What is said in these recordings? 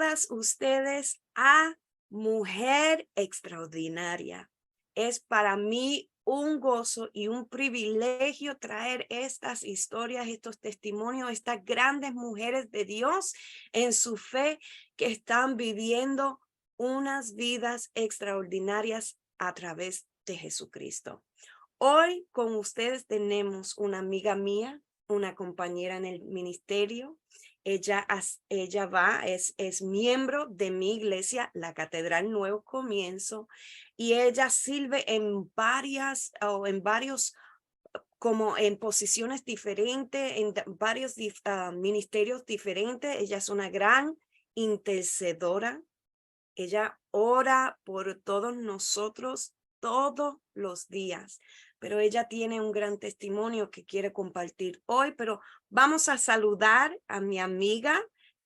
todas ustedes a Mujer Extraordinaria. Es para mí un gozo y un privilegio traer estas historias, estos testimonios, estas grandes mujeres de Dios en su fe que están viviendo unas vidas extraordinarias a través de Jesucristo. Hoy con ustedes tenemos una amiga mía, una compañera en el ministerio. Es miembro de mi iglesia, la Catedral Nuevo Comienzo, y ella sirve en varios, como en posiciones diferentes, en varios ministerios diferentes. Ella es una gran intercedora. Ella ora por todos nosotros todos los días, pero ella tiene un gran testimonio que quiere compartir hoy. Pero vamos a saludar a mi amiga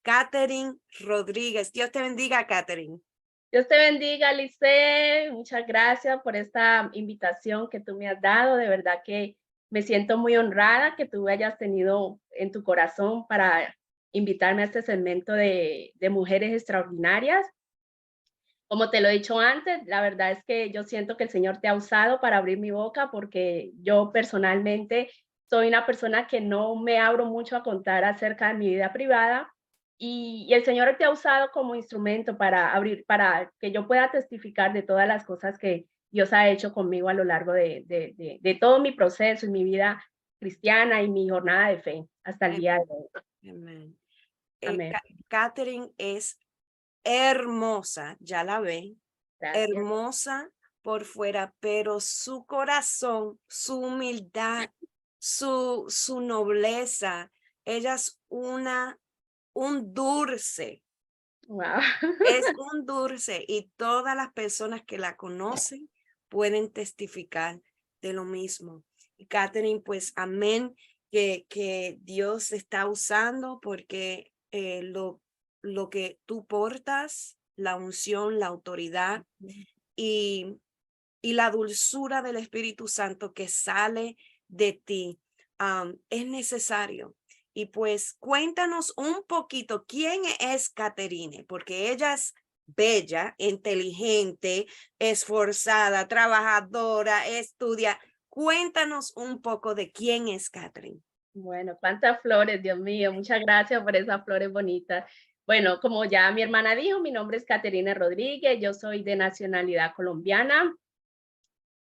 Catherine Rodríguez. Dios te bendiga, Catherine. Dios te bendiga, Lice. Muchas gracias por esta invitación que tú me has dado. De verdad que me siento muy honrada que tú hayas tenido en tu corazón para invitarme a este segmento de mujeres extraordinarias. Como te lo he dicho antes, la verdad es que yo siento que el Señor te ha usado para abrir mi boca porque yo personalmente soy una persona que no me abro mucho a contar acerca de mi vida privada y el Señor te ha usado como instrumento para abrir, para que yo pueda testificar de todas las cosas que Dios ha hecho conmigo a lo largo de todo mi proceso y mi vida cristiana y mi jornada de fe hasta el día de Amén. hoy. Amén. Amén. Catherine es hermosa, ya la ven, Gracias. hermosa por fuera, pero su corazón, su humildad, su nobleza, ella es un dulce, Wow. es un dulce, y todas las personas que la conocen pueden testificar de lo mismo. Y Catherine, pues amén, que Dios está usando porque lo que tú portas, la unción, la autoridad y, y la dulzura del Espíritu Santo que sale de ti, es necesario. Y pues cuéntanos un poquito quién es Caterine, porque ella es bella, inteligente, esforzada, trabajadora, estudia. Cuéntanos un poco de quién es Catherine. Bueno, cuántas flores, Dios mío, muchas gracias por esas flores bonitas. Bueno, como ya mi hermana dijo, mi nombre es Caterina Rodríguez, yo soy de nacionalidad colombiana,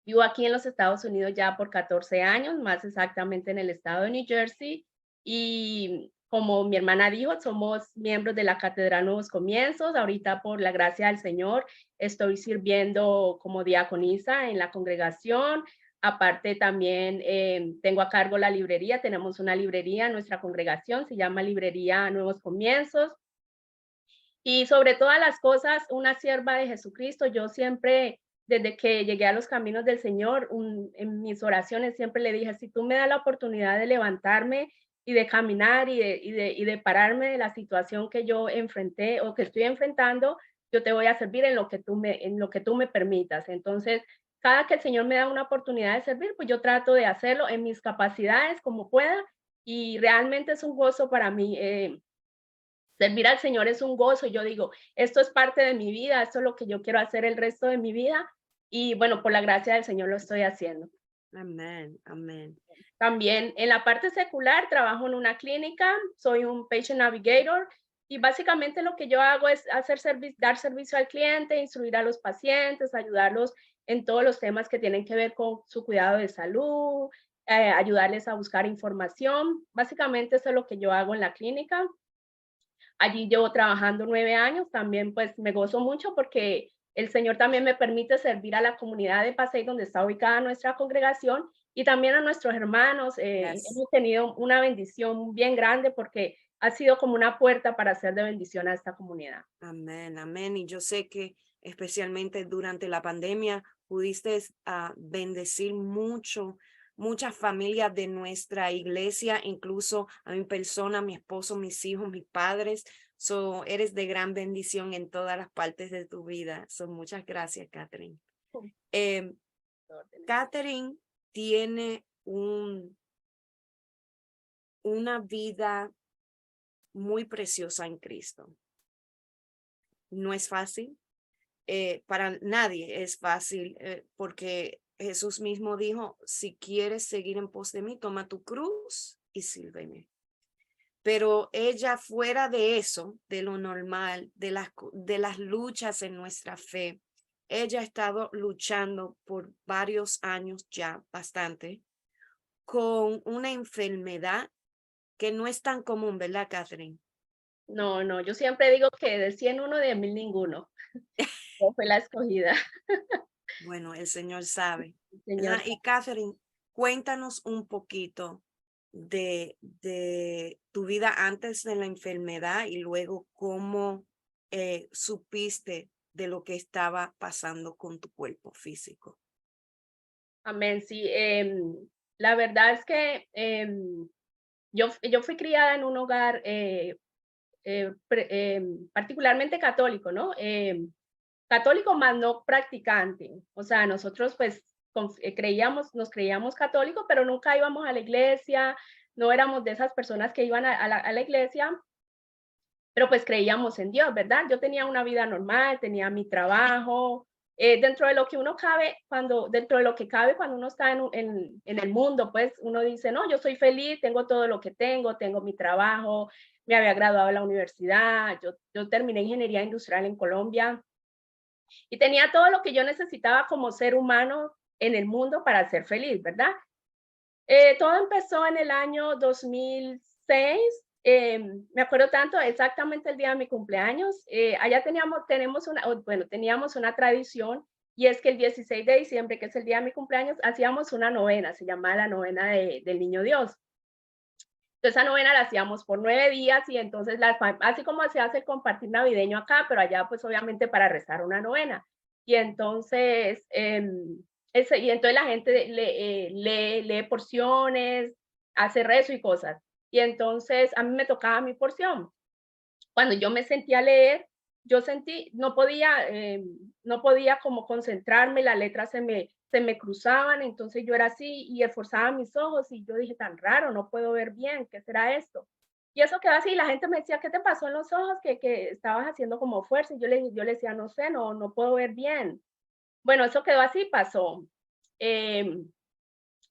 vivo aquí en los Estados Unidos ya por 14 años, más exactamente en el estado de New Jersey, y como mi hermana dijo, somos miembros de la Catedral Nuevos Comienzos. Ahorita, por la gracia del Señor, estoy sirviendo como diaconisa en la congregación. Aparte, también tengo a cargo la librería. Tenemos una librería en nuestra congregación, se llama Librería Nuevos Comienzos. Y sobre todas las cosas, una sierva de Jesucristo. Yo siempre, desde que llegué a los caminos del Señor, en mis oraciones siempre le dije: si tú me das la oportunidad de levantarme y de caminar y de pararme de la situación que yo enfrenté o que estoy enfrentando, yo te voy a servir en lo que tú me permitas. Entonces, cada que el Señor me da una oportunidad de servir, pues yo trato de hacerlo en mis capacidades como pueda, y realmente es un gozo para mí. Servir al Señor es un gozo. Yo digo, esto es parte de mi vida, esto es lo que yo quiero hacer el resto de mi vida. Y bueno, por la gracia del Señor lo estoy haciendo. Amén, amén. También en la parte secular trabajo en una clínica, soy un patient navigator y básicamente lo que yo hago es dar servicio al cliente, instruir a los pacientes, ayudarlos en todos los temas que tienen que ver con su cuidado de salud, ayudarles a buscar información. Básicamente eso es lo que yo hago en la clínica. Allí llevo trabajando 9 años, también pues me gozo mucho porque el Señor también me permite servir a la comunidad de Pasey, donde está ubicada nuestra congregación, y también a nuestros hermanos. Yes. Hemos tenido una bendición bien grande porque ha sido como una puerta para ser de bendición a esta comunidad. Amén, amén. Y yo sé que especialmente durante la pandemia pudiste bendecir muchas familias de nuestra iglesia, incluso a mi persona, mi esposo, mis hijos, mis padres. So, eres de gran bendición en todas las partes de tu vida. So, muchas gracias, Catherine. Em, Catherine tiene una vida muy preciosa en Cristo. no es fácil, para nadie es fácil, porque Jesús mismo dijo, si quieres seguir en pos de mí, toma tu cruz y sírveme. Pero ella fuera de eso, de lo normal, de las luchas en nuestra fe, ella ha estado luchando por varios años ya, bastante, con una enfermedad que no es tan común, ¿verdad, Catherine? No, no, yo siempre digo que de 100 uno, de 1000 ninguno. Yo fui la escogida, Bueno, el Señor sabe, señor. ¿verdad? Y Catherine, cuéntanos un poquito de tu vida antes de la enfermedad y luego cómo supiste de lo que estaba pasando con tu cuerpo físico. Amén, sí. La verdad es que yo fui criada en un hogar particularmente católico, ¿no? Católico más no practicante. O sea, nosotros pues nos creíamos católicos, pero nunca íbamos a la iglesia, no éramos de esas personas que iban a la iglesia, pero pues creíamos en Dios, ¿verdad? Yo tenía una vida normal, tenía mi trabajo, dentro de lo que uno cabe, dentro de lo que cabe cuando uno está en el mundo, pues uno dice, no, yo soy feliz, tengo todo lo que tengo mi trabajo, me había graduado de la universidad, yo terminé ingeniería industrial en Colombia y tenía todo lo que yo necesitaba como ser humano en el mundo para ser feliz, ¿verdad? Todo empezó en el año 2006. Me acuerdo tanto, exactamente el día de mi cumpleaños. Allá teníamos una tradición y es que el 16 de diciembre, que es el día de mi cumpleaños, hacíamos una novena, se llamaba la novena del Niño Dios. Entonces, esa novena la hacíamos por 9 días y entonces, así como se hace el compartir navideño acá, pero allá pues obviamente para rezar una novena. Y entonces, y entonces la gente lee porciones, hace rezo y cosas. Y entonces a mí me tocaba mi porción. Cuando yo me sentía a leer, no podía como concentrarme, las letras se me cruzaban, entonces yo era así y esforzaba mis ojos y yo dije, tan raro, no puedo ver bien, ¿qué será esto? Y eso quedó así, la gente me decía, ¿qué te pasó en los ojos? Que estabas haciendo como fuerza. Y yo le decía, no sé, no puedo ver bien. Bueno, eso quedó así, pasó. Em,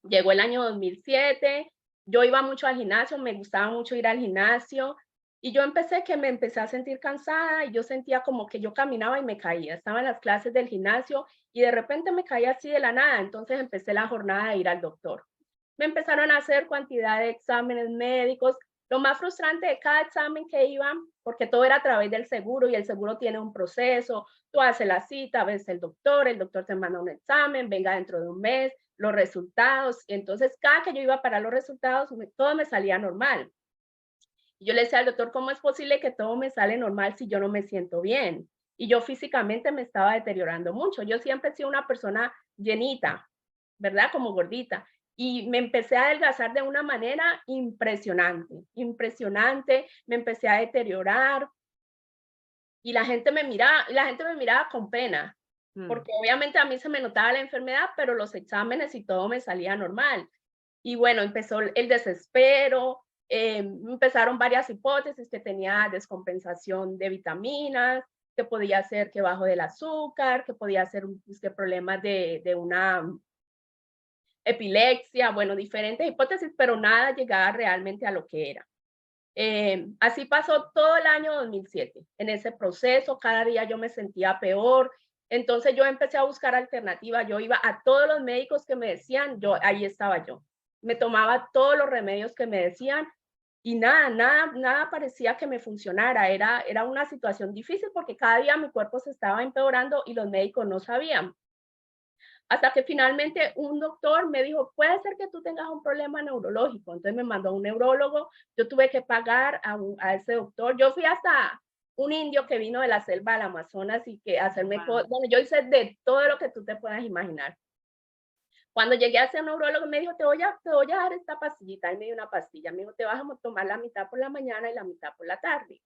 Llegó el año 2007, yo iba mucho al gimnasio, me gustaba mucho ir al gimnasio y me empecé a sentir cansada y yo sentía como que yo caminaba y me caía. Estaba en las clases del gimnasio y de repente me caía así de la nada, entonces empecé la jornada de ir al doctor. Me empezaron a hacer cantidad de exámenes médicos. Lo más frustrante de cada examen que iba, porque todo era a través del seguro y el seguro tiene un proceso, tú haces la cita, ves el doctor te manda un examen, venga dentro de un mes, los resultados. Entonces, cada que yo iba para los resultados, todo me salía normal. Y yo le decía al doctor, ¿cómo es posible que todo me sale normal si yo no me siento bien? Y yo físicamente me estaba deteriorando mucho. Yo siempre he sido una persona llenita, ¿verdad? Como gordita. Y me empecé a adelgazar de una manera impresionante, impresionante. Me empecé a deteriorar y la gente me miraba con pena, Mm. porque obviamente a mí se me notaba la enfermedad, pero los exámenes y todo me salía normal. Y bueno, empezó el desespero, empezaron varias hipótesis, que tenía descompensación de vitaminas, que podía ser que bajo del azúcar, que podía ser pues, que problemas de una epilepsia, bueno, diferentes hipótesis, pero nada llegaba realmente a lo que era. Así pasó todo el año 2007. En ese proceso, cada día yo me sentía peor. Entonces yo empecé a buscar alternativas. Yo iba a todos los médicos que me decían, ahí estaba yo. Me tomaba todos los remedios que me decían y nada parecía que me funcionara. Era una situación difícil porque cada día mi cuerpo se estaba empeorando y los médicos no sabían. Hasta que finalmente un doctor me dijo, puede ser que tú tengas un problema neurológico. Entonces me mandó a un neurólogo, yo tuve que pagar a ese doctor. Yo fui hasta un indio que vino de la selva del Amazonas y que Wow. bueno, yo hice de todo lo que tú te puedas imaginar. Cuando llegué a ese neurólogo me dijo, te voy a dar esta pastillita. Y me dio una pastilla, me dijo, te vas a tomar la mitad por la mañana y la mitad por la tarde.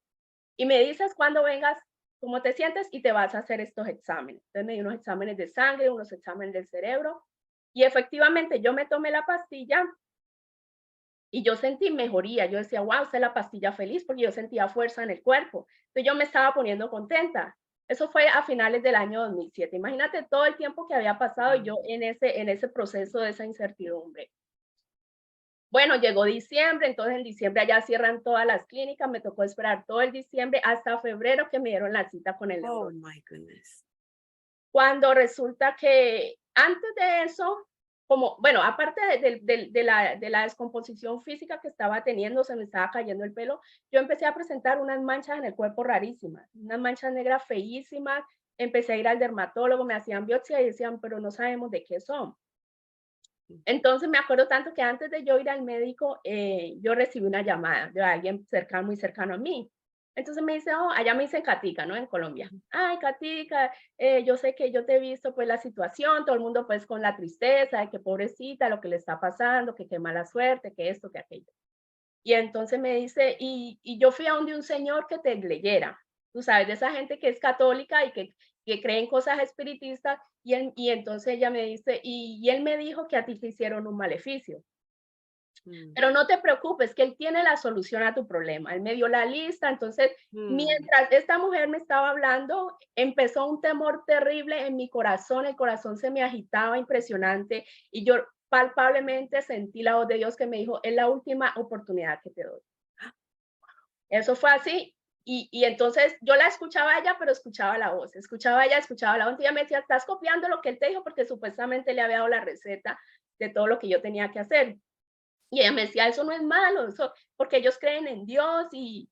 Y me dices cuando vengas cómo te sientes y te vas a hacer estos exámenes. Entonces me dio unos exámenes de sangre, unos exámenes del cerebro y efectivamente yo me tomé la pastilla y yo sentí mejoría. Yo decía, wow, esta es la pastilla feliz porque yo sentía fuerza en el cuerpo. Entonces yo me estaba poniendo contenta. Eso fue a finales del año 2007. Imagínate todo el tiempo que había pasado yo en ese proceso de esa incertidumbre. Bueno, llegó diciembre, entonces en diciembre allá cierran todas las clínicas, me tocó esperar todo el diciembre hasta febrero que me dieron la cita con el Oh neurólogo. my goodness. Cuando resulta que antes de eso, como, bueno, aparte de la descomposición física que estaba teniendo, se me estaba cayendo el pelo, yo empecé a presentar unas manchas en el cuerpo rarísimas, unas manchas negras feísimas, empecé a ir al dermatólogo, me hacían biopsia y decían, pero no sabemos de qué son. Entonces me acuerdo tanto que antes de yo ir al médico, yo recibí una llamada de alguien cercano, muy cercano a mí. Entonces me dice, oh, allá me dicen Catica, ¿no? En Colombia. Ay, Catica, yo sé que yo te he visto pues la situación, todo el mundo pues con la tristeza de que pobrecita, lo que le está pasando, que qué mala suerte, que esto, que aquello. Y entonces me dice, y yo fui a donde un señor que te leyera, tú sabes, de esa gente que es católica y que cree en cosas espiritistas, y entonces ella me dice, y él me dijo que a ti te hicieron un maleficio. Pero no te preocupes, que él tiene la solución a tu problema. Él me dio la lista, entonces, mientras esta mujer me estaba hablando, empezó un temor terrible en mi corazón, el corazón se me agitaba impresionante y yo palpablemente sentí la voz de Dios que me dijo, es la última oportunidad que te doy. Eso fue así. Y entonces yo la escuchaba a ella, pero escuchaba la voz, escuchaba a ella, escuchaba la voz. Y ella me decía, estás copiando lo que él te dijo, porque supuestamente le había dado la receta de todo lo que yo tenía que hacer. Y ella me decía, eso no es malo, eso, porque ellos creen en Dios y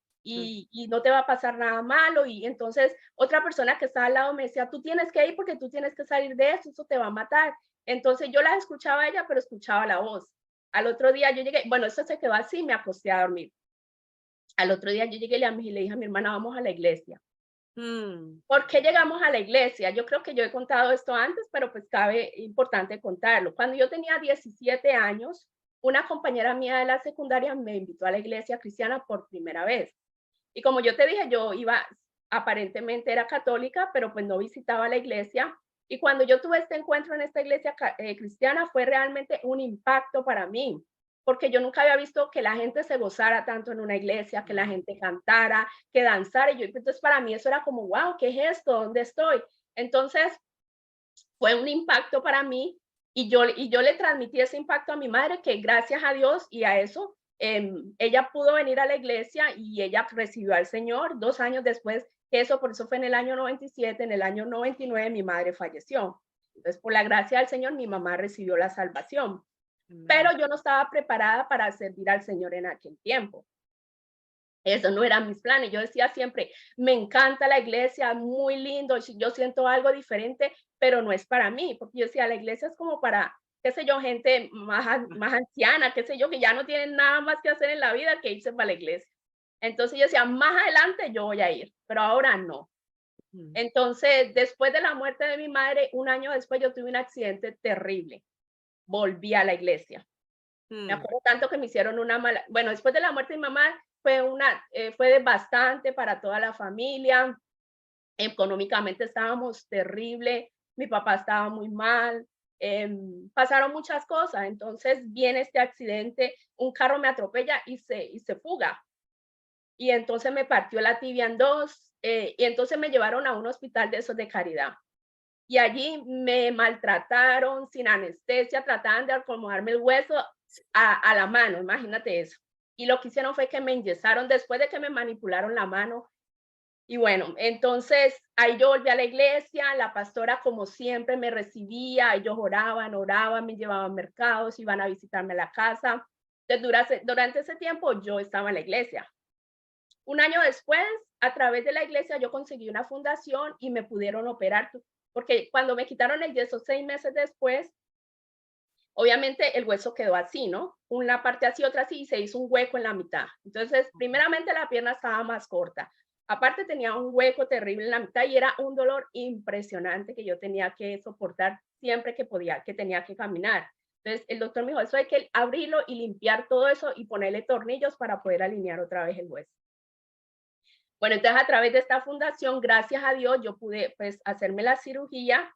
no te va a pasar nada malo. Y entonces otra persona que estaba al lado me decía, tú tienes que ir porque tú tienes que salir de eso te va a matar. Entonces yo la escuchaba a ella, pero escuchaba la voz. Al otro día yo llegué, bueno, eso se quedó así, me acosté a dormir. Al otro día yo llegué y le dije a mi hermana, vamos a la iglesia. ¿Por qué llegamos a la iglesia? Yo creo que yo he contado esto antes, pero pues cabe importante contarlo. Cuando yo tenía 17 años, una compañera mía de la secundaria me invitó a la iglesia cristiana por primera vez. Y como yo te dije, yo iba, aparentemente era católica, pero pues no visitaba la iglesia. Y cuando yo tuve este encuentro en esta iglesia cristiana, fue realmente un impacto para mí, porque yo nunca había visto que la gente se gozara tanto en una iglesia, que la gente cantara, que danzara. Y yo, entonces para mí eso era como, wow, ¿qué es esto? ¿Dónde estoy? Entonces fue un impacto para mí y yo le transmití ese impacto a mi madre, que gracias a Dios y a eso, ella pudo venir a la iglesia y ella recibió al Señor 2 años después. Eso, por eso fue en el año 97, en el año 99 mi madre falleció. Entonces, por la gracia del Señor, mi mamá recibió la salvación. Pero yo no estaba preparada para servir al Señor en aquel tiempo. Eso no eran mis planes. Yo decía siempre, me encanta la iglesia, muy lindo, yo siento algo diferente, pero no es para mí, porque yo decía, la iglesia es como para, qué sé yo, gente más anciana, qué sé yo, que ya no tienen nada más que hacer en la vida que irse para la iglesia. Entonces yo decía, más adelante yo voy a ir, pero ahora no. Entonces, después de la muerte de mi madre, un año después yo tuve un accidente terrible. Volví a la iglesia. Me acuerdo tanto que me hicieron una mala, bueno, después de la muerte de mi mamá fue devastante para toda la familia. Económicamente estábamos terrible, mi papá estaba muy mal, pasaron muchas cosas. Entonces viene este accidente, un carro me atropella y se fuga. Y entonces me partió la tibia en dos, y entonces me llevaron a un hospital de esos de caridad. Y allí me maltrataron sin anestesia, trataban de acomodarme el hueso a la mano, imagínate eso. Y lo que hicieron fue que me enyesaron después de que me manipularon la mano. Y bueno, entonces ahí yo volví a la iglesia, la pastora como siempre me recibía, ellos oraban, me llevaban a mercados, iban a visitarme a la casa. Entonces, durante ese tiempo yo estaba en la iglesia. Un año después, a través de la iglesia, yo conseguí una fundación y me pudieron operar, porque cuando me quitaron el yeso 6 meses después, obviamente el hueso quedó así, ¿no? Una parte así, otra así, y se hizo un hueco en la mitad. Entonces, primeramente la pierna estaba más corta. Aparte tenía un hueco terrible en la mitad y era un dolor impresionante que yo tenía que soportar siempre que podía, que tenía que caminar. Entonces, el doctor me dijo, eso hay que abrirlo y limpiar todo eso y ponerle tornillos para poder alinear otra vez el hueso. Bueno, entonces a través de esta fundación, gracias a Dios, yo pude pues hacerme la cirugía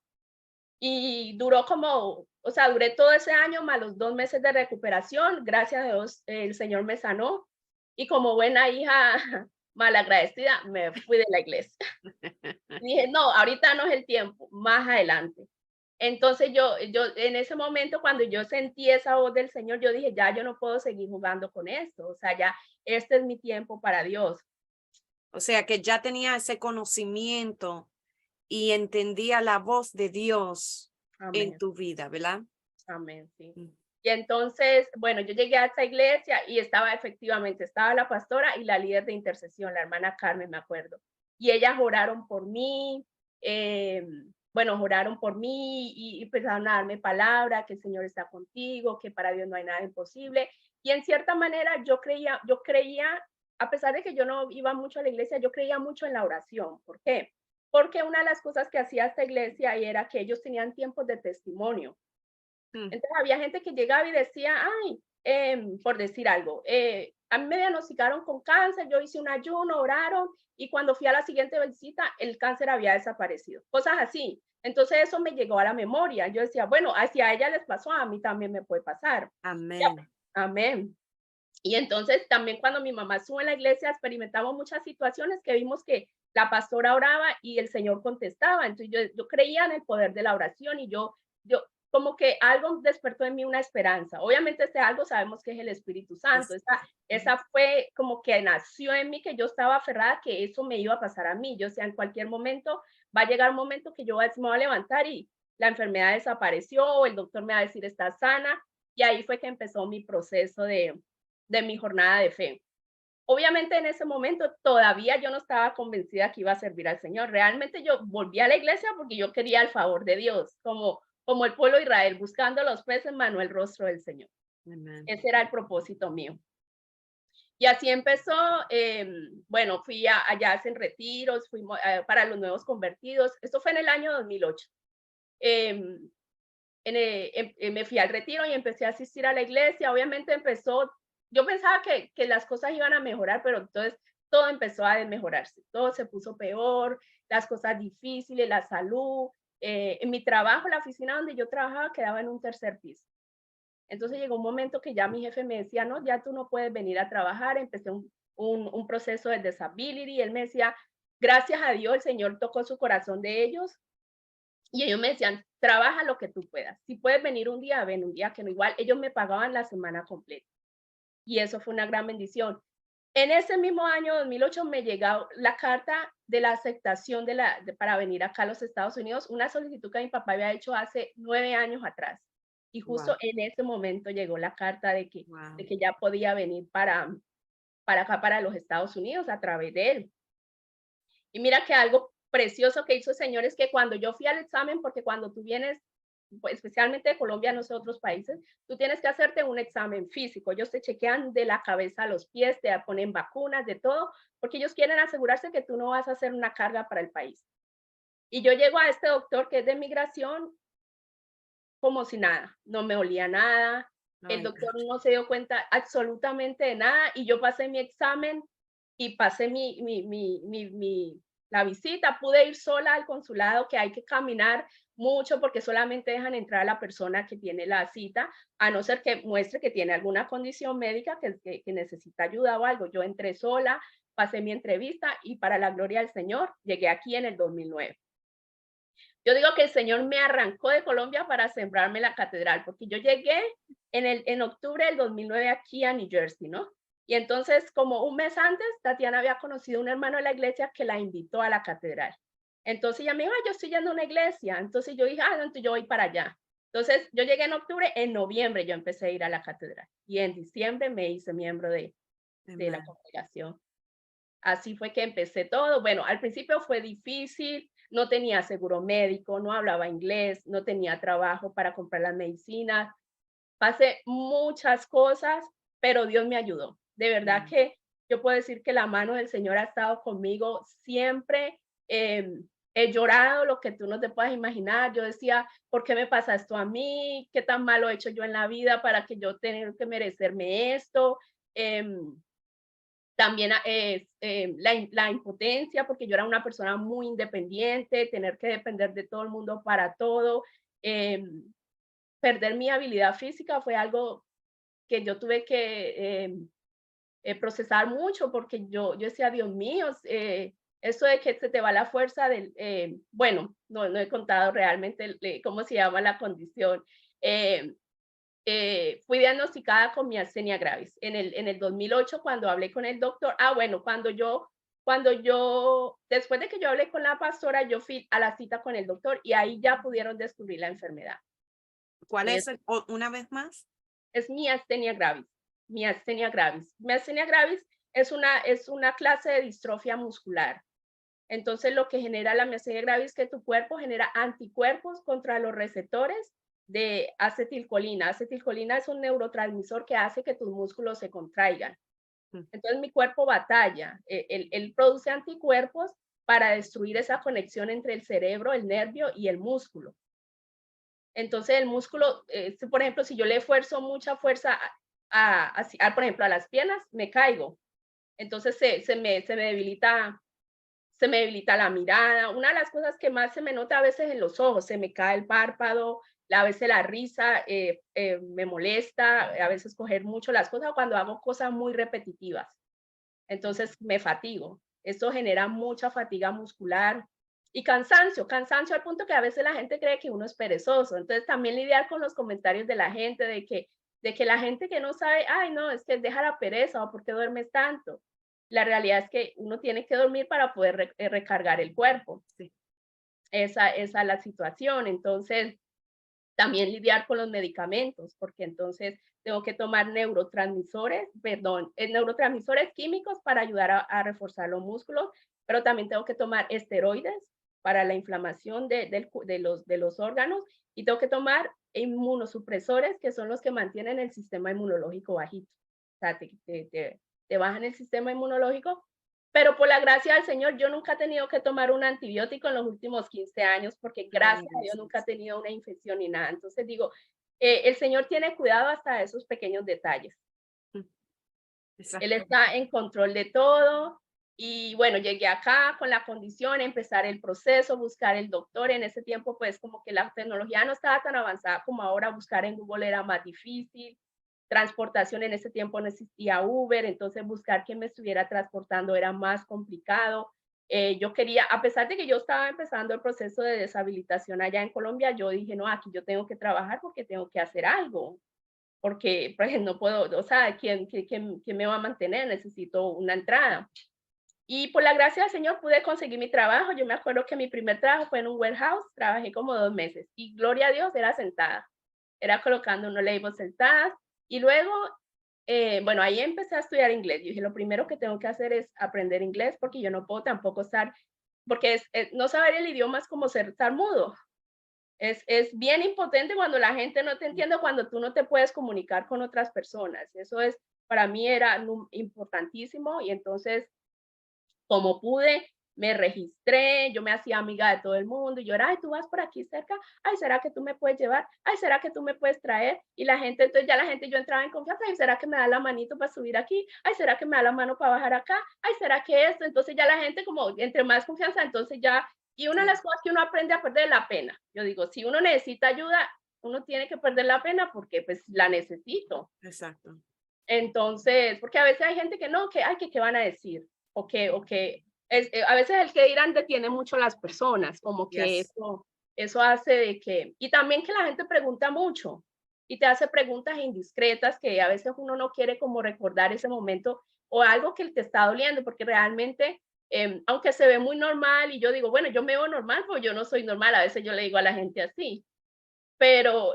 y duró como, o sea, duré todo ese año más los 2 meses de recuperación. Gracias a Dios, el Señor me sanó y como buena hija malagradecida, me fui de la iglesia. Dije, no, ahorita no es el tiempo, más adelante. Entonces yo en ese momento, cuando yo sentí esa voz del Señor, yo dije, ya yo no puedo seguir jugando con esto, o sea, ya este es mi tiempo para Dios. O sea que ya tenía ese conocimiento y entendía la voz de Dios en Amén, tu vida, ¿verdad? amén, sí. Mm. Y entonces, bueno, yo llegué a esta iglesia y estaba efectivamente, estaba la pastora y la líder de intercesión, la hermana Carmen, me acuerdo. Y ellas oraron por mí, bueno, oraron por mí y empezaron a darme palabra, que el Señor está contigo, que para Dios no hay nada imposible. Y en cierta manera yo creía, a pesar de que yo no iba mucho a la iglesia, yo creía mucho en la oración. ¿Por qué? Porque una de las cosas que hacía esta iglesia era que ellos tenían tiempos de testimonio. Mm. Entonces había gente que llegaba y decía, ay, por decir algo, a mí me diagnosticaron con cáncer, yo hice un ayuno, oraron y cuando fui a la siguiente visita el cáncer había desaparecido, cosas así. Entonces eso me llegó a la memoria. Yo decía, bueno, si a ella les pasó, a mí también me puede pasar. Ya, Amén. amén. Y entonces también cuando mi mamá estuvo en la iglesia experimentamos muchas situaciones que vimos que la pastora oraba y el Señor contestaba. Entonces yo creía en el poder de la oración y yo como que algo despertó en mí una esperanza. Obviamente ese algo sabemos que es el Espíritu Santo. Es- Ujú. Esa fue como que nació en mí, que yo estaba aferrada que eso me iba a pasar a mí. Yo, sea, en cualquier momento va a llegar un momento que me voy a levantar y la enfermedad desapareció, o el doctor me va a decir está sana. Y ahí fue que empezó mi proceso de mi jornada de fe. Obviamente en ese momento todavía yo no estaba convencida que iba a servir al Señor. Realmente yo volví a la iglesia porque yo quería el favor de Dios, como el pueblo de Israel, buscando los pies en mano el rostro del Señor. Amén. Ese era el propósito mío. Y así empezó, bueno, allá hacen retiros, fuimos para los nuevos convertidos. Esto fue en el año 2008. Eh, me fui al retiro y empecé a asistir a la iglesia. Obviamente yo pensaba que las cosas iban a mejorar, pero entonces todo empezó a desmejorarse, todo se puso peor, las cosas difíciles, la salud. En mi trabajo, la oficina donde yo trabajaba quedaba en un tercer piso. Entonces llegó un momento que ya mi jefe me decía, no, ya tú no puedes venir a trabajar. Empecé un proceso de disability y él me decía, gracias a Dios, el Señor tocó su corazón de ellos y ellos me decían, trabaja lo que tú puedas. Si puedes venir un día, ven un día que no igual. Ellos me pagaban la semana completa. Y eso fue una gran bendición. En ese mismo año 2008 me llegó la carta de la aceptación para venir acá a los Estados Unidos, una solicitud que mi papá había hecho hace 9 años atrás. Y justo Wow. en ese momento llegó la carta de Wow. que ya podía venir para acá, para los Estados Unidos, a través de él. Y mira que algo precioso que hizo el Señor es que cuando yo fui al examen, porque cuando tú vienes, pues, especialmente de Colombia, no sé otros países, tú tienes que hacerte un examen físico. Ellos te chequean de la cabeza a los pies, te ponen vacunas, de todo, porque ellos quieren asegurarse que tú no vas a hacer una carga para el país. Y yo llego a este doctor que es de migración como si nada, no me olía nada, el Ay, doctor no se dio cuenta absolutamente de nada y yo pasé mi examen y pasé la visita, pude ir sola al consulado, que hay que caminar mucho porque solamente dejan entrar a la persona que tiene la cita, a no ser que muestre que tiene alguna condición médica que necesita ayuda o algo. Yo entré sola, pasé mi entrevista y para la gloria del Señor llegué aquí en el 2009. Yo digo que el Señor me arrancó de Colombia para sembrarme la catedral, porque yo llegué en octubre del 2009 aquí a New Jersey, ¿no? Y entonces, como un mes antes, Tatiana había conocido a un hermano de la iglesia que la invitó a la catedral. Entonces ella me dijo, yo estoy yendo a una iglesia. Entonces yo dije, entonces yo voy para allá. Entonces yo llegué en octubre, en noviembre yo empecé a ir a la catedral y en diciembre me hice miembro de la amén. congregación. Así fue que empecé todo. Bueno, al principio fue difícil, no tenía seguro médico, no hablaba inglés, no tenía trabajo para comprar las medicinas. Pasé muchas cosas, pero Dios me ayudó. De verdad Mm. que yo puedo decir que la mano del Señor ha estado conmigo siempre. He llorado lo que tú no te puedas imaginar. Yo decía, ¿por qué me pasa esto a mí? ¿Qué tan malo he hecho yo en la vida para que yo tenga que merecerme esto? Em, También la impotencia, porque yo era una persona muy independiente, tener que depender de todo el mundo para todo. em, Perder mi habilidad física fue algo que yo tuve que procesar mucho porque yo decía, Dios mío, eso de que se te va la fuerza del, bueno, no he contado realmente cómo se llama la condición. Eh, Fui diagnosticada con miastenia gravis en el 2008 cuando hablé con el doctor. Bueno, después de que yo hablé con la pastora, yo fui a la cita con el doctor y ahí ya pudieron descubrir la enfermedad. ¿Cuál Es, es una vez más? es miastenia gravis. Miastenia gravis. Miastenia gravis es una clase de distrofia muscular. Entonces, lo que genera la miastenia gravis es que tu cuerpo genera anticuerpos contra los receptores de acetilcolina. Acetilcolina es un neurotransmisor que hace que tus músculos se contraigan. Mm. Entonces, mi cuerpo batalla. Él produce anticuerpos para destruir esa conexión entre el cerebro, el nervio y el músculo. Entonces, el músculo, por ejemplo, si yo le esfuerzo mucha fuerza por ejemplo, a las piernas, me caigo. Entonces, se me debilita la mirada. Una de las cosas que más se me nota a veces en los ojos, se me cae el párpado, a veces la risa me molesta, a veces coger mucho las cosas cuando hago cosas muy repetitivas. Entonces me fatigo. Esto genera mucha fatiga muscular y cansancio al punto que a veces la gente cree que uno es perezoso. Entonces también lidiar con los comentarios de la gente de que la gente que no sabe, ay, no, es que deja la pereza o por qué duermes tanto. La realidad es que uno tiene que dormir para poder recargar el cuerpo. Sí. Esa es la situación. Entonces, también lidiar con los medicamentos, porque entonces tengo que tomar neurotransmisores químicos para ayudar a reforzar los músculos, pero también tengo que tomar esteroides para la inflamación de los órganos y tengo que tomar inmunosupresores, que son los que mantienen el sistema inmunológico bajito. O sea, te bajan el sistema inmunológico, pero por la gracia del Señor, yo nunca he tenido que tomar un antibiótico en los últimos 15 años, porque gracias a Dios nunca he tenido una infección ni nada. Entonces digo, el Señor tiene cuidado hasta de esos pequeños detalles. Él Exacto. está en control de todo. Y bueno, llegué acá con la condición, empezar el proceso, buscar el doctor. En ese tiempo, pues como que la tecnología no estaba tan avanzada como ahora, buscar en Google era más difícil. Transportación en ese tiempo no existía Uber, entonces buscar quién me estuviera transportando era más complicado. Yo quería, a pesar de que yo estaba empezando el proceso de deshabilitación allá en Colombia, yo dije, no, aquí yo tengo que trabajar porque tengo que hacer algo, porque pues, no puedo, o sea, ¿quién me va a mantener? Necesito una entrada. Y por la gracia del Señor pude conseguir mi trabajo. Yo me acuerdo que mi primer trabajo fue en un warehouse, trabajé como 2 meses y gloria a Dios era sentada, era colocando unos labels sentadas y luego, bueno, ahí empecé a estudiar inglés. Yo dije, lo primero que tengo que hacer es aprender inglés porque yo no puedo tampoco estar, porque no saber el idioma es como estar mudo. Es bien impotente cuando la gente no te entiende, cuando tú no te puedes comunicar con otras personas. Eso es, para mí era importantísimo y entonces como pude, me registré, yo me hacía amiga de todo el mundo y yo era, ay, tú vas por aquí cerca, ay, ¿será que tú me puedes llevar? Ay, ¿será que tú me puedes traer? Y la gente, entonces ya la gente, yo entraba en confianza, ay, ¿será que me da la manito para subir aquí? Ay, ¿será que me da la mano para bajar acá? Ay, ¿será que esto? Entonces ya la gente como, entre más confianza, entonces ya, y una de las cosas que uno aprende a perder la pena. Yo digo, si uno necesita ayuda, uno tiene que perder la pena porque pues la necesito. Exacto. Entonces, porque a veces hay gente que no, que, ay, que qué van a decir, o que a veces el que dirán detiene mucho a las personas, como que Yes. eso hace de que, y también que la gente pregunta mucho y te hace preguntas indiscretas que a veces uno no quiere como recordar ese momento o algo que te está doliendo, porque realmente, aunque se ve muy normal y yo digo, bueno, yo me veo normal, pues yo no soy normal, a veces yo le digo a la gente así, pero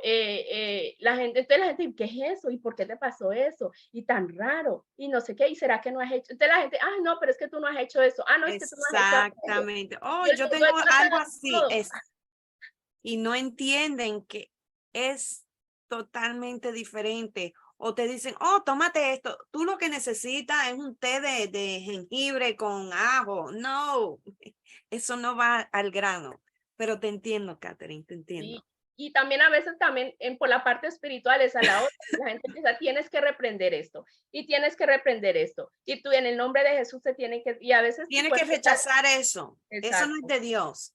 la gente, entonces la gente, ¿qué es eso? ¿Y por qué te pasó eso? Y tan raro, y no sé qué, ¿y será que no has hecho? Entonces la gente, ah, no, pero es que tú no has hecho eso, ah, no, es que tú no has hecho aquello. Exactamente. Oh, Yo yo digo, tengo yo algo tengo así, todo. y no entienden que es totalmente diferente. O te dicen, oh, tómate esto. Tú lo que necesitas es un té de jengibre con ajo. No, eso no va al grano. Pero te entiendo, Catherine, te Sí. entiendo. Y también a veces también por la parte espiritual es a la otra. La gente piensa, tienes que reprender esto y tienes que reprender esto. Y tú en el nombre de Jesús te tiene que, y a veces tu Tienes que cuerpo está, rechazar eso. Eso no es exacto. de Dios.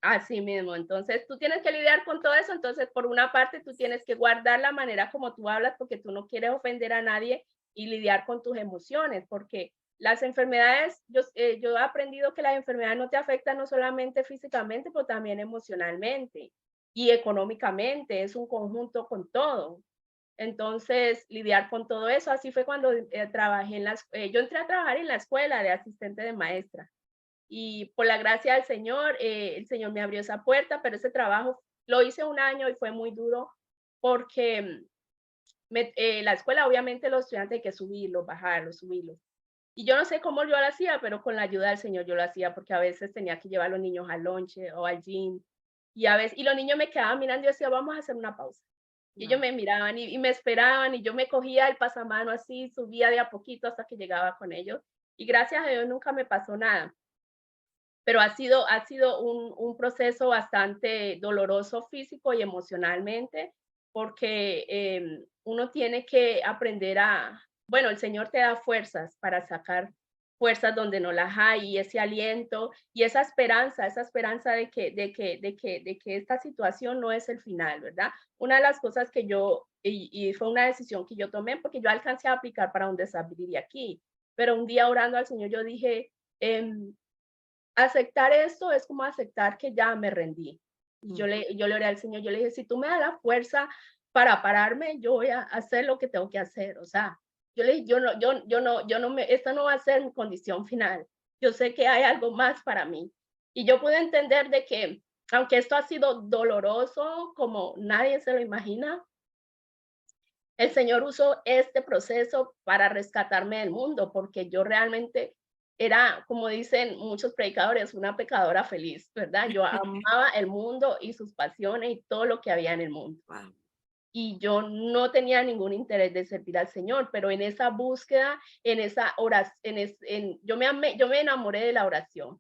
Así mismo, entonces tú tienes que lidiar con todo eso, entonces por una parte tú tienes que guardar la manera como tú hablas porque tú no quieres ofender a nadie y lidiar con tus emociones, porque las enfermedades, yo he aprendido que las enfermedades no te afectan no solamente físicamente, pero también emocionalmente y económicamente, es un conjunto con todo. Entonces, lidiar con todo eso, así fue cuando trabajé yo entré a trabajar en la escuela de asistente de maestra y por la gracia del Señor, el Señor me abrió esa puerta, pero ese trabajo lo hice un año y fue muy duro porque la escuela, obviamente, los estudiantes hay que subirlos, bajarlos, subirlos. Y yo no sé cómo yo lo hacía, pero con la ayuda del Señor yo lo hacía, porque a veces tenía que llevar a los niños al lonche o al gym, y los niños me quedaban mirando y yo decía, vamos a hacer una pausa. Y ellos Wow. me miraban y me esperaban, y yo me cogía el pasamano así, subía de a poquito hasta que llegaba con ellos. Y gracias a Dios nunca me pasó nada. Pero ha sido un proceso bastante doloroso físico y emocionalmente, porque uno tiene que aprender bueno, el Señor te da fuerzas para sacar fuerzas donde no las hay, y ese aliento y esa esperanza de que esta situación no es el final, ¿verdad? Una de las cosas y fue una decisión que yo tomé, porque yo alcancé a aplicar para un Disability aquí, pero un día orando al Señor yo dije, em, aceptar esto es como aceptar que ya me rendí. Y Mm. yo le oré al Señor, yo le dije, si tú me das la fuerza para pararme, yo voy a hacer lo que tengo que hacer. O sea, yo le dije, esta no va a ser mi condición final. Yo sé que hay algo más para mí. Y yo pude entender de que, aunque esto ha sido doloroso, como nadie se lo imagina, el Señor usó este proceso para rescatarme del mundo, porque yo realmente era, como dicen muchos predicadores, una pecadora feliz, ¿verdad? Yo amaba el mundo y sus pasiones y todo lo que había en el mundo. Wow. Y yo no tenía ningún interés de servir al Señor, pero en esa búsqueda, en esa oración, yo me enamoré de la oración.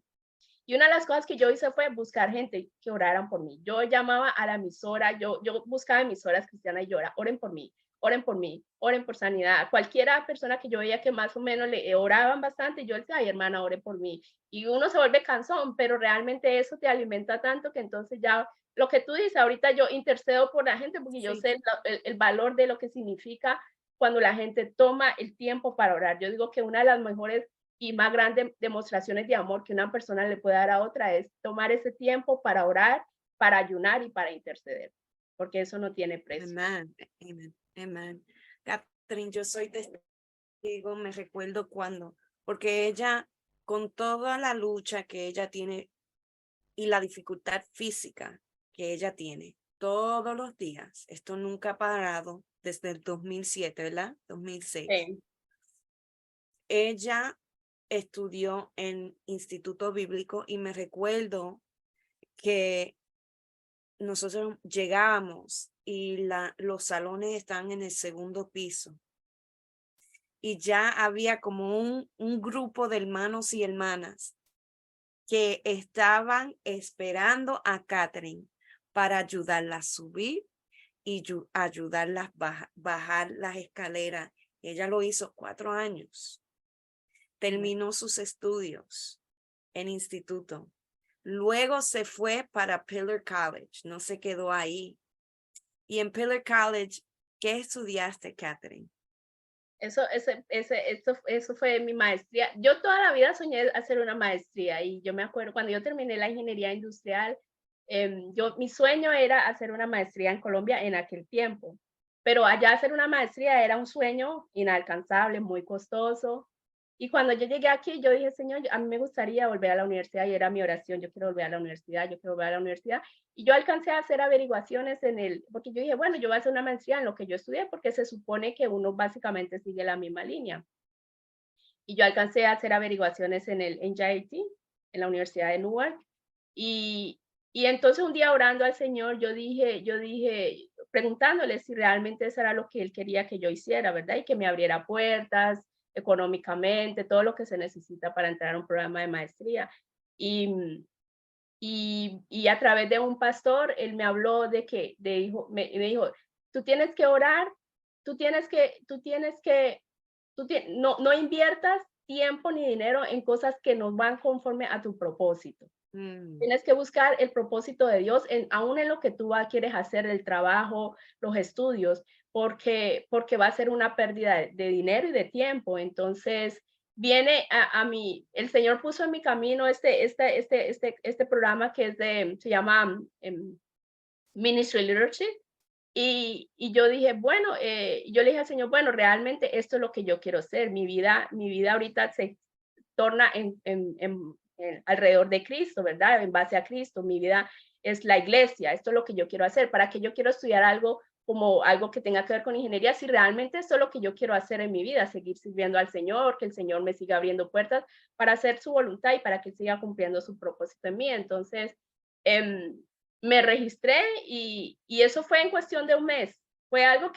Y una de las cosas que yo hice fue buscar gente que oraran por mí. Yo llamaba a la emisora, yo buscaba emisoras cristianas y yo oren por mí, oren por sanidad. Cualquiera persona que yo veía que más o menos le oraban bastante, yo decía, ay hermana, ore por mí. Y uno se vuelve cansón, pero realmente eso te alimenta tanto que entonces ya lo que tú dices, ahorita yo intercedo por la gente porque yo Sí. sé el valor de lo que significa cuando la gente toma el tiempo para orar. Yo digo que una de las mejores y más grandes demostraciones de amor que una persona le puede dar a otra es tomar ese tiempo para orar, para ayunar y para interceder, porque eso no tiene precio. Amén. Amén. Amén. Catherine, yo soy testigo, me recuerdo cuando, porque ella, con toda la lucha que ella tiene y la dificultad física que ella tiene todos los días, esto nunca ha parado desde el 2007, ¿verdad? 2006. Sí, Ella estudió en Instituto Bíblico y me recuerdo que nosotros llegábamos y los salones están en el segundo piso y ya había como un grupo de hermanos y hermanas que estaban esperando a Catherine para ayudarla a subir y ayudarla a bajar las escaleras. Ella lo hizo 4 años. Terminó sus estudios en instituto. Luego se fue para Pillar College, no se quedó ahí. Y en Pillar College, ¿qué estudiaste, Catherine? eso fue mi maestría. Yo toda la vida soñé hacer una maestría y yo me acuerdo cuando yo terminé la ingeniería industrial, mi sueño era hacer una maestría en Colombia en aquel tiempo, pero allá hacer una maestría era un sueño inalcanzable, muy costoso. Y cuando yo llegué aquí, yo dije, Señor, a mí me gustaría volver a la universidad y era mi oración, yo quiero volver a la universidad, yo quiero volver a la universidad. Y yo alcancé a hacer averiguaciones porque yo dije, bueno, yo voy a hacer una maestría en lo que yo estudié, porque se supone que uno básicamente sigue la misma línea. Y yo alcancé a hacer averiguaciones en el NJIT, en la Universidad de Newark. Y, y entonces un día orando al Señor, yo dije, preguntándole si realmente eso era lo que Él quería que yo hiciera, ¿verdad? Y que me abriera puertas económicamente, todo lo que se necesita para entrar a un programa de maestría. Y, y a través de un pastor, él me habló me dijo, tú tienes que orar, no inviertas tiempo ni dinero en cosas que no van conforme a tu propósito. Mm. Tienes que buscar el propósito de Dios, aún en lo que tú quieres hacer, el trabajo, los estudios, porque va a ser una pérdida de dinero y de tiempo. Entonces, viene a mí, el Señor puso en mi camino este programa que se llama Ministry Leadership. Y yo dije, bueno, yo le dije al Señor, bueno, realmente esto es lo que yo quiero hacer. Mi vida ahorita se torna alrededor de Cristo, ¿verdad? En base a Cristo. Mi vida es la iglesia. Esto es lo que yo quiero hacer. ¿Para qué yo quiero estudiar algo como algo que tenga que ver con ingeniería? Si realmente esto es lo que yo quiero hacer en mi vida, seguir sirviendo al Señor, que el Señor me siga abriendo puertas para hacer su voluntad y para que Él siga cumpliendo su propósito en mí. Entonces, em, me registré y eso fue en cuestión de un mes. Fue algo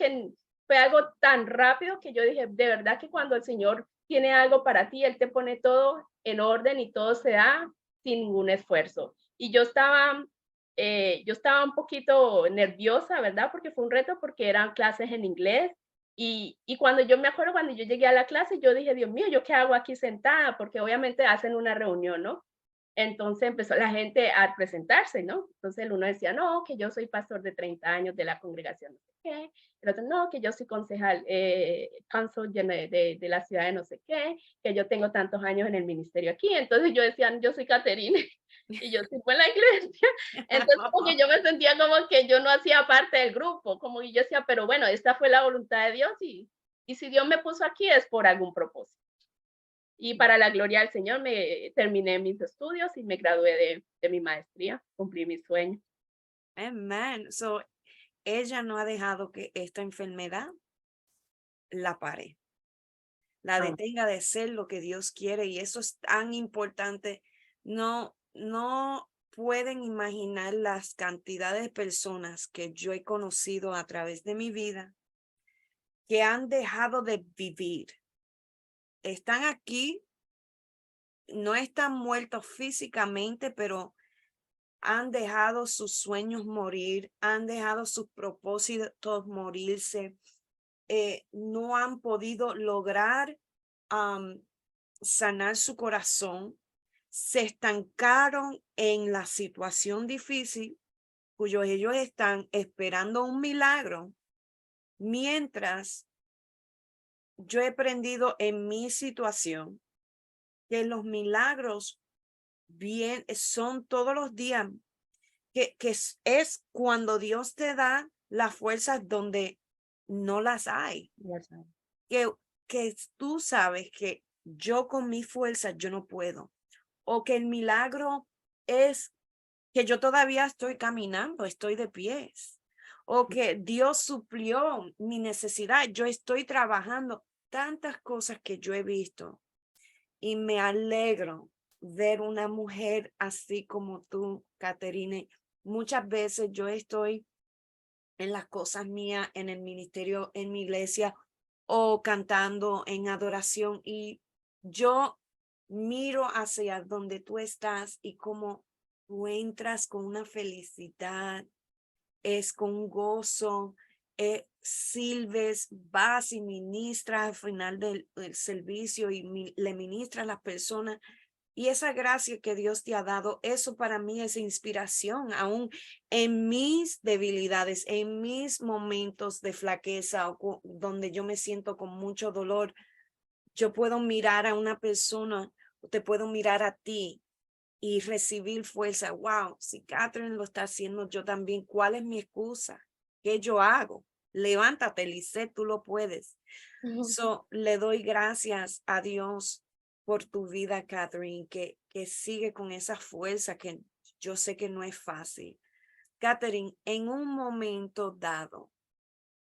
tan rápido que yo dije, de verdad que cuando el Señor tiene algo para ti, Él te pone todo en orden y todo se da sin ningún esfuerzo. Y yo estaba un poquito nerviosa, ¿verdad? Porque fue un reto, porque eran clases en inglés. Y cuando yo me acuerdo, cuando yo llegué a la clase, yo dije, Dios mío, ¿yo qué hago aquí sentada? Porque obviamente hacen una reunión, ¿no? Entonces empezó la gente a presentarse, ¿no? Entonces el uno decía, no, que yo soy pastor de 30 años de la congregación, no sé qué. El otro, no, que yo soy concejal, council de la ciudad de no sé qué, que yo tengo tantos años en el ministerio aquí. Entonces yo decía, yo soy Caterine y yo sirvo en la iglesia. Entonces como que yo me sentía como que yo no hacía parte del grupo, como que yo decía, pero bueno, esta fue la voluntad de Dios y si Dios me puso aquí es por algún propósito. Y para la gloria del Señor me terminé mis estudios y me gradué de mi maestría, cumplí mi sueño. Amen. So, ella no ha dejado que esta enfermedad la pare, la Ah, detenga de ser lo que Dios quiere, y eso es tan importante. No pueden imaginar las cantidades de personas que yo he conocido a través de mi vida que han dejado de vivir. Están aquí, no están muertos físicamente, pero han dejado sus sueños morir, han dejado sus propósitos morirse, no han podido lograr sanar su corazón, se estancaron en la situación difícil, cuyos ellos están esperando un milagro, mientras yo he aprendido en mi situación que los milagros bien son todos los días, que es cuando Dios te da las fuerzas donde no las hay, ya sabes. que, que tú sabes que yo con mi fuerza yo no puedo, o que el milagro es que yo todavía estoy caminando, estoy de pies, o que Dios suplió mi necesidad, yo estoy trabajando, tantas cosas que yo he visto, y me alegro ver una mujer así como tú, Caterine. Muchas veces yo estoy en las cosas mías, en el ministerio, en mi iglesia, o cantando en adoración, y yo miro hacia donde tú estás y como tú entras con una felicidad, es con gozo, silbes, vas y ministras al final del servicio y le ministras a las personas. Y esa gracia que Dios te ha dado, eso para mí es inspiración, aún en mis debilidades, en mis momentos de flaqueza o donde yo me siento con mucho dolor. Yo puedo mirar a una persona, o te puedo mirar a ti y recibir fuerza. Wow, si Catherine lo está haciendo, yo también. ¿Cuál es mi excusa? ¿Qué yo hago? Levántate, Lisette, tú lo puedes. Ujú. So, le doy gracias a Dios por tu vida, Catherine, que sigue con esa fuerza que yo sé que no es fácil. Catherine, en un momento dado,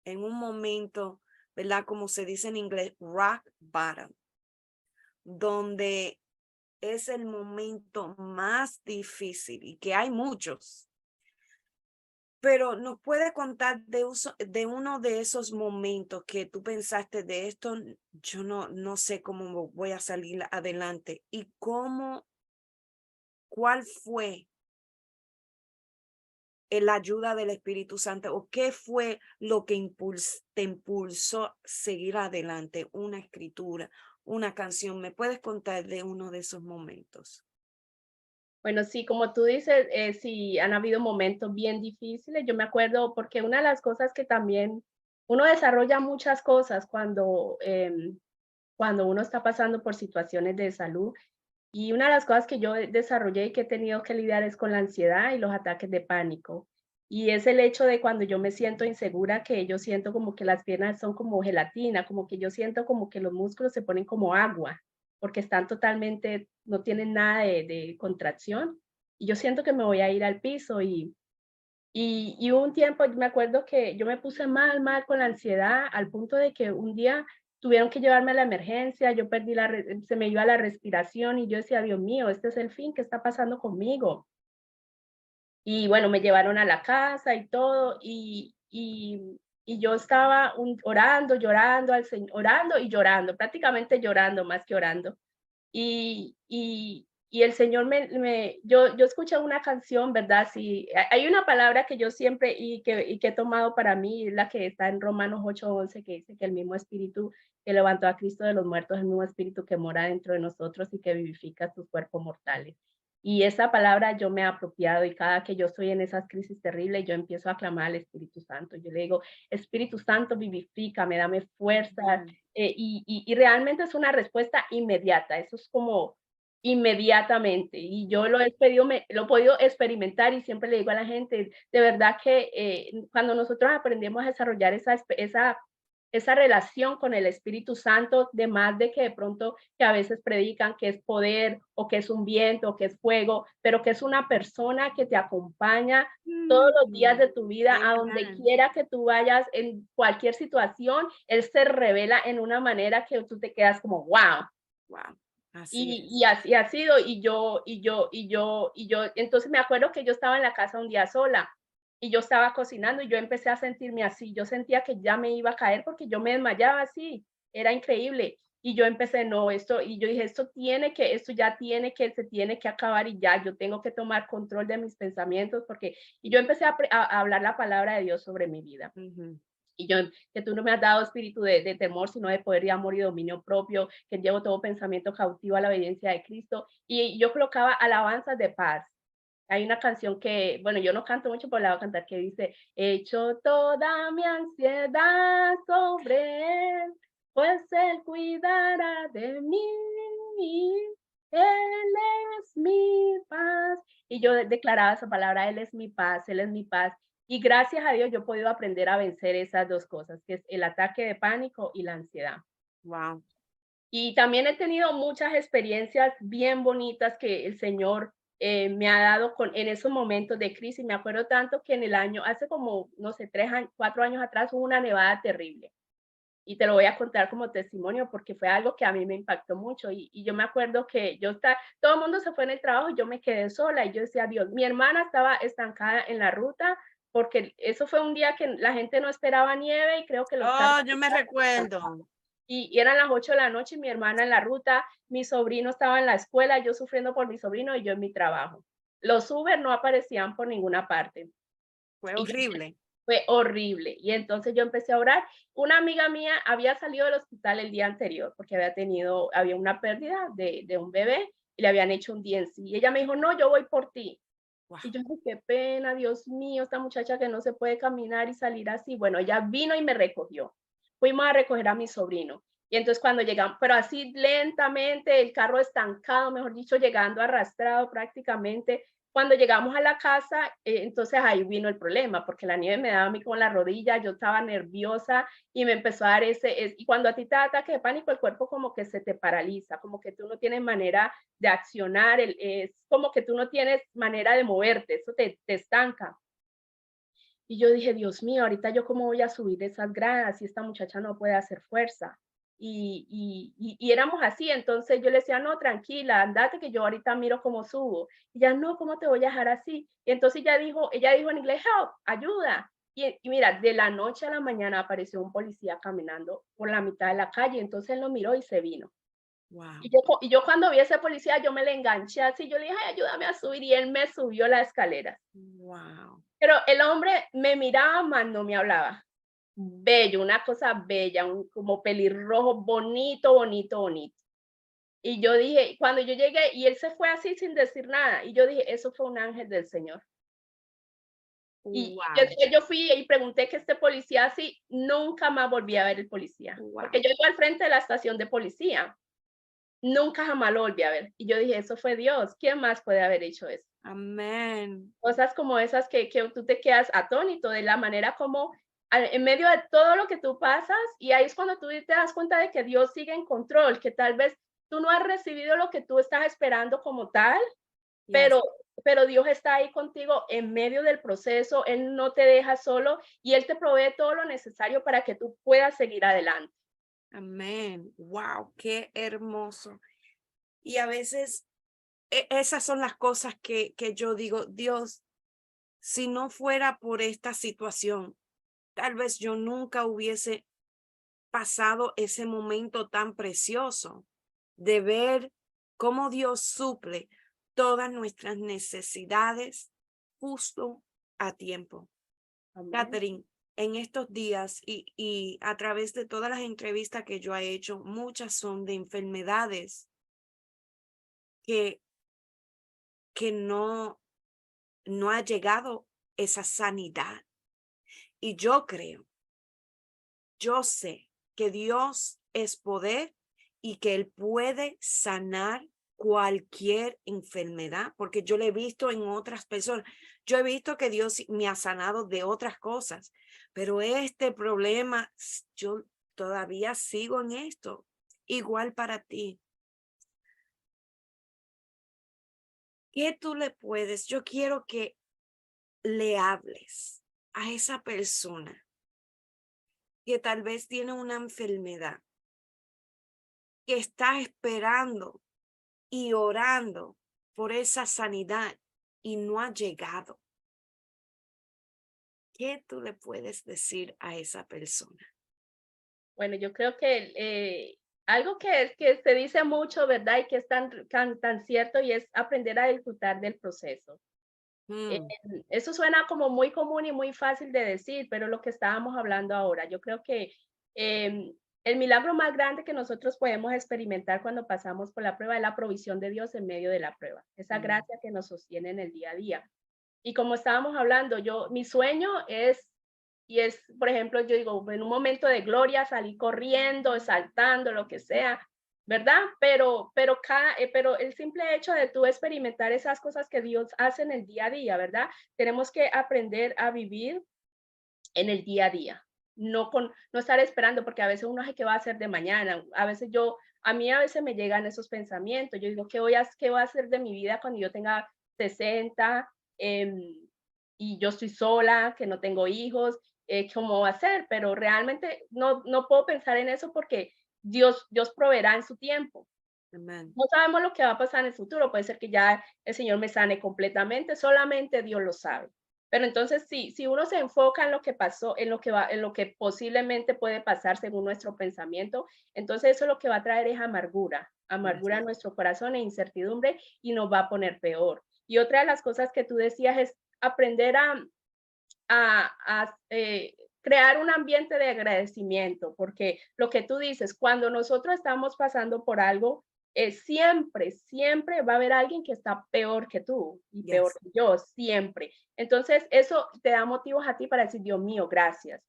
en un momento, ¿verdad? Como se dice en inglés, rock bottom, donde es el momento más difícil y que hay muchos, pero nos puede contar de uno de esos momentos que tú pensaste de esto, yo no sé cómo voy a salir adelante, y cuál fue la ayuda del Espíritu Santo, o qué fue lo que te impulsó a seguir adelante, una escritura, una canción. ¿Me puedes contar de uno de esos momentos? Bueno, sí, como tú dices, sí, han habido momentos bien difíciles. Yo me acuerdo porque una de las cosas que también uno desarrolla muchas cosas cuando uno está pasando por situaciones de salud. Y una de las cosas que yo desarrollé y que he tenido que lidiar es con la ansiedad y los ataques de pánico. Y es el hecho de cuando yo me siento insegura, que yo siento como que las piernas son como gelatina, como que yo siento como que los músculos se ponen como agua, porque están totalmente, no tienen nada de contracción. Y yo siento que me voy a ir al piso y hubo un tiempo, me acuerdo que yo me puse mal, mal con la ansiedad, al punto de que un día tuvieron que llevarme a la emergencia, yo perdí se me iba la respiración y yo decía: "Dios mío, este es el fin, ¿qué está pasando conmigo?". Y bueno, me llevaron a la casa y todo, y yo estaba orando, llorando al Señor, orando y llorando, prácticamente llorando más que orando. Y el Señor yo escuché una canción, ¿verdad? Sí, hay una palabra que yo siempre y que he tomado para mí, es la que está en Romanos 8:11, que dice que el mismo espíritu que levantó a Cristo de los muertos, el mismo espíritu que mora dentro de nosotros y que vivifica sus cuerpos mortales. Y esa palabra yo me he apropiado y cada que yo estoy en esas crisis terribles, yo empiezo a clamar al Espíritu Santo. Yo le digo: Espíritu Santo, vivifícame, dame fuerza, Ujú. y realmente es una respuesta inmediata, eso es como inmediatamente. Y yo lo he podido experimentar y siempre le digo a la gente, de verdad que cuando nosotros aprendemos a desarrollar esa relación con el Espíritu Santo, de más de que de pronto que a veces predican que es poder o que es un viento o que es fuego, pero que es una persona que te acompaña todos los días Mm, de tu vida, a donde amen. quiera que tú vayas, en cualquier situación, Él se revela en una manera que tú te quedas como, wow. Wow, así Y es. así ha sido, entonces me acuerdo que yo estaba en la casa un día sola, y yo estaba cocinando, y yo empecé a sentirme así, yo sentía que ya me iba a caer porque yo me desmayaba así, era increíble. Y yo empecé, no, y yo dije: "Esto ya se tiene que acabar y ya, yo tengo que tomar control de mis pensamientos", porque y yo empecé a hablar la palabra de Dios sobre mi vida. Ujú. Y yo, que tú no me has dado espíritu de temor, sino de poder y amor y dominio propio, que llevo todo pensamiento cautivo a la obediencia de Cristo. Y yo colocaba alabanzas de paz. Hay una canción que, bueno, yo no canto mucho, pero la voy a cantar, que dice: "Echo toda mi ansiedad sobre él, pues él cuidará de mí. Él es mi paz". Y yo declaraba esa palabra: "Él es mi paz, él es mi paz". Y gracias a Dios yo he podido aprender a vencer esas 2 cosas, que es el ataque de pánico y la ansiedad. Wow. Y también he tenido muchas experiencias bien bonitas que el Señor, me ha dado en esos momentos de crisis. Me acuerdo tanto que hace como, no sé, 3 años, 4 años atrás, hubo una nevada terrible. Y te lo voy a contar como testimonio porque fue algo que a mí me impactó mucho. Y yo me acuerdo que todo el mundo se fue en el trabajo y yo me quedé sola y yo decía: "Dios". Mi hermana estaba estancada en la ruta porque eso fue un día que la gente no esperaba nieve y creo que los carros Oh, yo me estaban estancados. recuerdo. Y eran las 8 de la noche y mi hermana en la ruta, mi sobrino estaba en la escuela, yo sufriendo por mi sobrino y yo en mi trabajo. Los Uber no aparecían por ninguna parte. Fue Y yo horrible. fue horrible. Y entonces yo empecé a orar. Una amiga mía había salido del hospital el día anterior porque había una pérdida de un bebé y le habían hecho un DNC. Y ella me dijo: "No, yo voy por ti". Wow. Y yo dije: "Qué pena, Dios mío, esta muchacha que no se puede caminar y salir así". Bueno, ella vino y me recogió. Fuimos a recoger a mi sobrino. Y entonces cuando llegamos, pero así lentamente, el carro estancado, mejor dicho, llegando arrastrado prácticamente. Cuando llegamos a la casa, entonces ahí vino el problema, porque la nieve me daba a mí con la rodilla, yo estaba nerviosa y me empezó a dar y cuando a ti te da ataque de pánico, el cuerpo como que se te paraliza, como que tú no tienes manera de accionar, es como que tú no tienes manera de moverte, eso te estanca. Y yo dije: "Dios mío, ahorita yo cómo voy a subir esas gradas si esta muchacha no puede hacer fuerza". Y éramos así, entonces yo le decía: "No, tranquila, andate que yo ahorita miro cómo subo". Y ella: "No, ¿cómo te voy a dejar así?". Y entonces ella dijo en inglés: "Help, ayuda". Y mira, de la noche a la mañana apareció un policía caminando por la mitad de la calle, entonces él lo miró y se vino. Y Wow. yo cuando vi a ese policía, yo me le enganché así, yo le dije: "Ay, ayúdame a subir", y él me subió la escalera. Wow. Pero el hombre me miraba, más no me hablaba. Bello, una cosa bella, como pelirrojo, bonito, bonito, bonito. Y yo dije, cuando yo llegué, y él se fue así sin decir nada, y yo dije: "Eso fue un ángel del Señor". Y Wow, después yo fui y pregunté que este policía así, nunca más volví a ver el policía, porque wow. yo iba al frente de la estación de policía, nunca jamás lo volví a ver. Y yo dije, eso fue Dios, ¿quién más puede haber hecho eso? Amén. Cosas como esas que tú te quedas atónito de la manera como en medio de todo lo que tú pasas, y ahí es cuando tú te das cuenta de que Dios sigue en control, que tal vez tú no has recibido lo que tú estás esperando como tal, Yes. pero pero Dios está ahí contigo en medio del proceso, Él no te deja solo y Él te provee todo lo necesario para que tú puedas seguir adelante. Amén. Wow, qué hermoso. Y a veces esas son las cosas que yo digo, Dios, si no fuera por esta situación, tal vez yo nunca hubiese pasado ese momento tan precioso de ver cómo Dios suple todas nuestras necesidades justo a tiempo. Amén. Catherine, en estos días y a través de todas las entrevistas que yo he hecho, muchas son de enfermedades que, que no ha llegado esa sanidad. Y yo sé que Dios es poder y que Él puede sanar cualquier enfermedad, porque yo lo he visto en otras personas. Yo he visto que Dios me ha sanado de otras cosas, pero este problema, yo todavía sigo en esto. Igual para ti. ¿Qué tú le puedes? Yo quiero que le hables a esa persona que tal vez tiene una enfermedad, que está esperando y orando por esa sanidad y no ha llegado. ¿Qué tú le puedes decir a esa persona? Bueno, yo creo que algo que se dice mucho, ¿verdad? Y que es tan cierto y es aprender a disfrutar del proceso. Eh, Mm, Eso suena como muy común y muy fácil de decir, pero lo que estábamos hablando ahora, yo creo que el milagro más grande que nosotros podemos experimentar cuando pasamos por la prueba es la provisión de Dios en medio de la prueba, esa mm, gracia que nos sostiene en el día a día. Y como estábamos hablando, mi sueño es, por ejemplo, yo digo, en un momento de gloria salí corriendo, saltando, lo que sea, ¿verdad? Pero el simple hecho de tú experimentar esas cosas que Dios hace en el día a día, ¿verdad? Tenemos que aprender a vivir en el día a día, no estar esperando, porque a veces uno dice qué va a hacer de mañana. A mí a veces me llegan esos pensamientos. Yo digo, qué voy a hacer de mi vida cuando yo tenga 60 em, y yo estoy sola, que no tengo hijos? ¿Cómo va a ser? Pero realmente no puedo pensar en eso porque Dios proveerá en su tiempo. amén. No sabemos lo que va a pasar en el futuro, puede ser que ya el Señor me sane completamente, solamente Dios lo sabe. Pero entonces, si uno se enfoca en lo que pasó, en lo que posiblemente puede pasar según nuestro pensamiento, entonces eso lo que va a traer es Yes. amargura a nuestro corazón e incertidumbre y nos va a poner peor. Y otra de las cosas que tú decías es aprender a crear un ambiente de agradecimiento, porque lo que tú dices, cuando nosotros estamos pasando por algo, siempre va a haber alguien que está peor que tú y peor Yes. que yo, siempre. Entonces, eso te da motivos a ti para decir, Dios mío, gracias.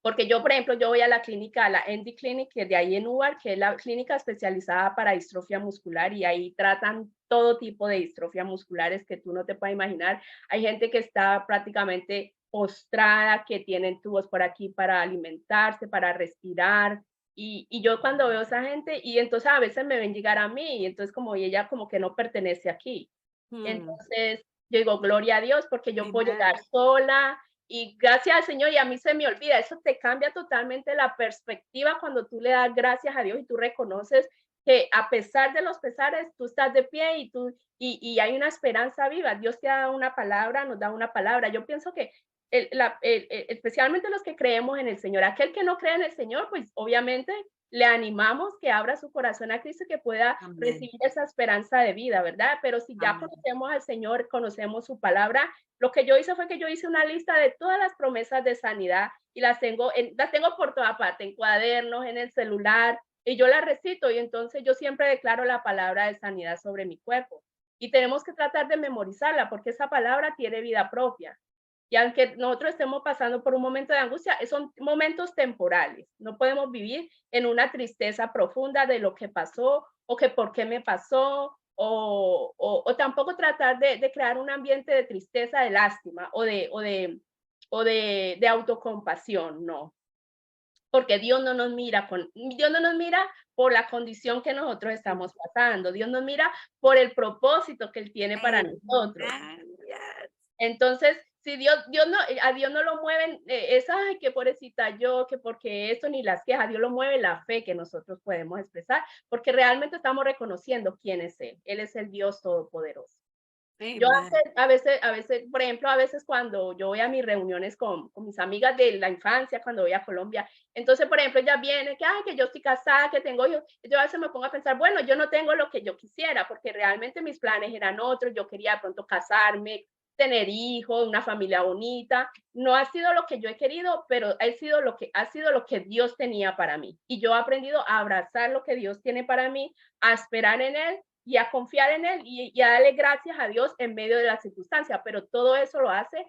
Porque yo, por ejemplo, yo voy a la clínica, a la Endy Clinic, que es de ahí en Newark, que es la clínica especializada para distrofia muscular, y ahí tratan todo tipo de distrofia musculares que tú no te puedes imaginar. Hay gente que está prácticamente postrada, que tienen tubos por aquí para alimentarse, para respirar. Y yo cuando veo a esa gente, y entonces a veces me ven llegar a mí, y entonces como y ella como que no pertenece aquí. Mm, Entonces yo digo, gloria a Dios, porque yo puedo llegar amen. sola, y gracias al Señor, y a mí se me olvida, eso te cambia totalmente la perspectiva cuando tú le das gracias a Dios y tú reconoces que a pesar de los pesares, tú estás de pie y hay una esperanza viva. Dios te da una palabra, nos da una palabra. Yo pienso que especialmente los que creemos en el Señor, aquel que no cree en el Señor, pues obviamente le animamos que abra su corazón a Cristo y que pueda Amén. recibir esa esperanza de vida, ¿verdad? Pero si ya Amén. conocemos al Señor, conocemos su palabra, lo que yo hice fue que yo hice una lista de todas las promesas de sanidad y las tengo por toda parte, en cuadernos, en el celular, y yo las recito y entonces yo siempre declaro la palabra de sanidad sobre mi cuerpo. Y tenemos que tratar de memorizarla porque esa palabra tiene vida propia. Y aunque nosotros estemos pasando por un momento de angustia, son momentos temporales. No podemos vivir en una tristeza profunda de lo que pasó o que por qué me pasó o tampoco tratar de crear un ambiente de tristeza, de lástima o de autocompasión, no. Porque Dios no nos mira por la condición que nosotros estamos pasando, Dios nos mira por el propósito que Él tiene para nosotros. Amen. Yes. Entonces, si Dios no, a Dios no lo mueven, ay, qué pobrecita yo, que porque esto ni las quejas, Dios lo mueve la fe que nosotros podemos expresar, porque realmente estamos reconociendo quién es Él. Él es el Dios Todopoderoso. Yo Amen. a veces, por ejemplo, a veces cuando yo voy a mis reuniones con mis amigas de la infancia, cuando voy a Colombia, entonces, por ejemplo, ella viene, que, ay, que yo estoy casada, que tengo hijos, yo a veces me pongo a pensar, bueno, yo no tengo lo que yo quisiera, porque realmente mis planes eran otros, yo quería de pronto casarme, tener hijos, una familia bonita, no ha sido lo que yo he querido, pero ha sido lo que Dios tenía para mí. Y yo he aprendido a abrazar lo que Dios tiene para mí, a esperar en Él y a confiar en Él y a darle gracias a Dios en medio de la circunstancia, pero todo eso lo hace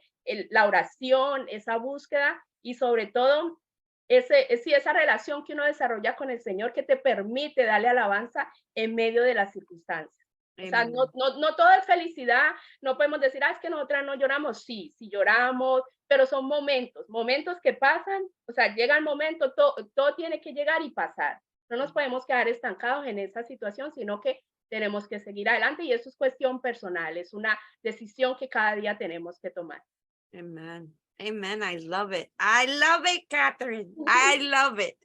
la oración, esa búsqueda y sobre todo esa relación que uno desarrolla con el Señor que te permite darle alabanza en medio de las circunstancias. O sea, no, Amen. no, no todo es felicidad, no podemos decir, es que nosotras no lloramos, sí lloramos, pero son momentos que pasan, o sea, llega el momento, todo tiene que llegar y pasar. No nos podemos quedar estancados en esa situación, sino que tenemos que seguir adelante y eso es cuestión personal, es una decisión que cada día tenemos que tomar. Amen. Amen. I love it. I love it, Catherine. I love it.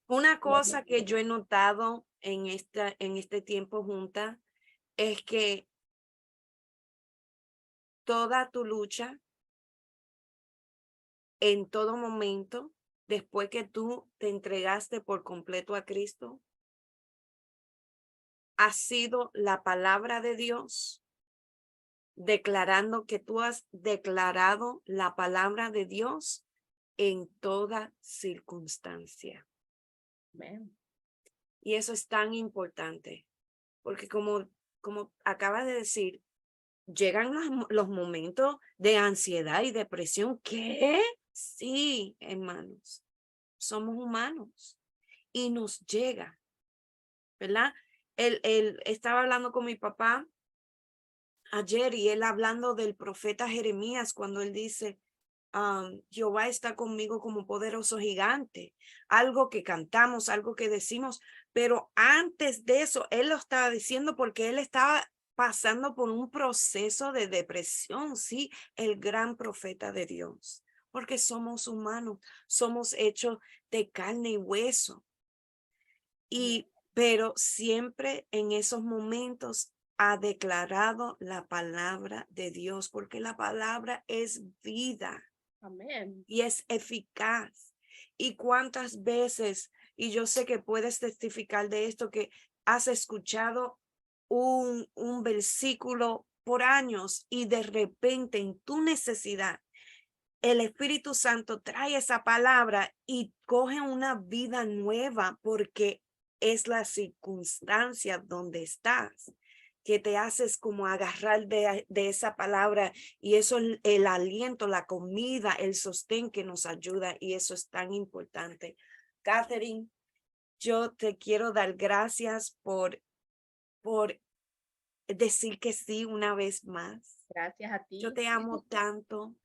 Una cosa que yo he notado en este tiempo junta es que toda tu lucha en todo momento, después que tú te entregaste por completo a Cristo, ha sido la palabra de Dios, declarando que tú has declarado la palabra de Dios en toda circunstancia. Amén. Y eso es tan importante, porque como acabas de decir, llegan los momentos de ansiedad y depresión. ¿Qué? Sí, hermanos, somos humanos y nos llega, ¿verdad? Él estaba hablando con mi papá ayer y él hablando del profeta Jeremías cuando él dice, Jehová está conmigo como poderoso gigante, algo que cantamos, algo que decimos, pero antes de eso, él lo estaba diciendo porque él estaba pasando por un proceso de depresión, sí, el gran profeta de Dios, porque somos humanos, somos hechos de carne y hueso. Pero siempre en esos momentos ha declarado la palabra de Dios, porque la palabra es vida Amén. y es eficaz. Y cuántas veces, y yo sé que puedes testificar de esto, que has escuchado un versículo por años y de repente en tu necesidad, el Espíritu Santo trae esa palabra y coge una vida nueva porque es la circunstancia donde estás que te haces como agarrar de esa palabra y eso el aliento, la comida, el sostén que nos ayuda y eso es tan importante. Catherine, yo te quiero dar gracias por decir que sí una vez más. Gracias a Yo ti. te amo tanto.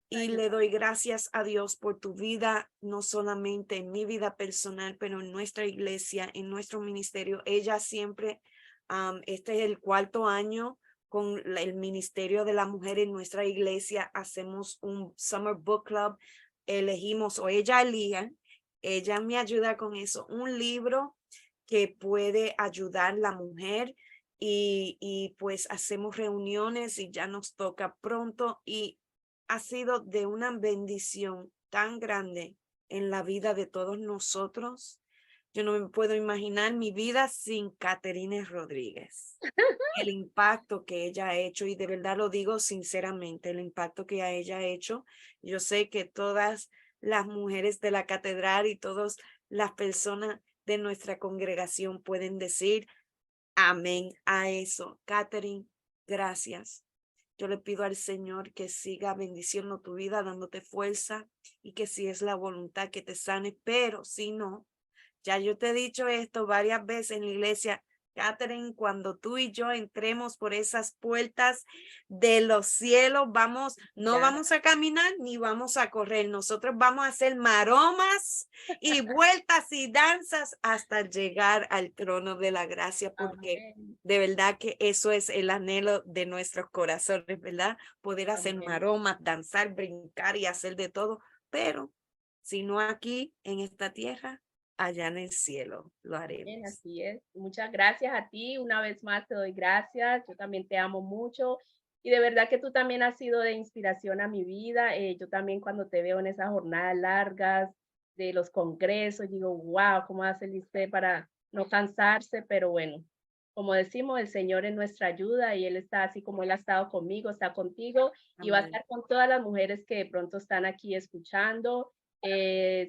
Y Ay, le doy gracias a Dios por tu vida, no solamente en mi vida personal, pero en nuestra iglesia, en nuestro ministerio. Ella siempre, este es el 4º año con el Ministerio de la Mujer en nuestra iglesia. Hacemos un Summer Book Club. Elegimos, o ella me ayuda con eso, un libro que puede ayudar a la mujer. Y pues hacemos reuniones y ya nos toca pronto y ha sido de una bendición tan grande en la vida de todos nosotros. Yo no me puedo imaginar mi vida sin Catherine Rodríguez. El impacto que ella ha hecho, y de verdad lo digo sinceramente, el impacto que ella ha hecho. Yo sé que todas las mujeres de la catedral y todas las personas de nuestra congregación pueden decir amén a eso. Catherine, gracias. Yo le pido al Señor que siga bendiciendo tu vida, dándote fuerza y que si es la voluntad que te sane, pero si no, ya yo te he dicho esto varias veces en la iglesia, Catherine, cuando tú y yo entremos por esas puertas de los cielos, no Ya, vamos a caminar ni vamos a correr. Nosotros vamos a hacer maromas y vueltas y danzas hasta llegar al trono de la gracia, porque amén, de verdad que eso es el anhelo de nuestros corazones, ¿verdad? Poder hacer amén. maromas, danzar, brincar y hacer de todo, pero si no aquí en esta tierra, allá en el cielo lo Bien, haremos. así es. Muchas gracias a ti. Una vez más te doy gracias. Yo también te amo mucho. Y de verdad que tú también has sido de inspiración a mi vida. Yo también cuando te veo en esas jornadas largas de los congresos, digo, wow, ¿cómo hace Lisset para no cansarse? Pero bueno, como decimos, el Señor es nuestra ayuda y Él está así como Él ha estado conmigo, está contigo y va a Amén. estar con todas las mujeres que de pronto están aquí escuchando,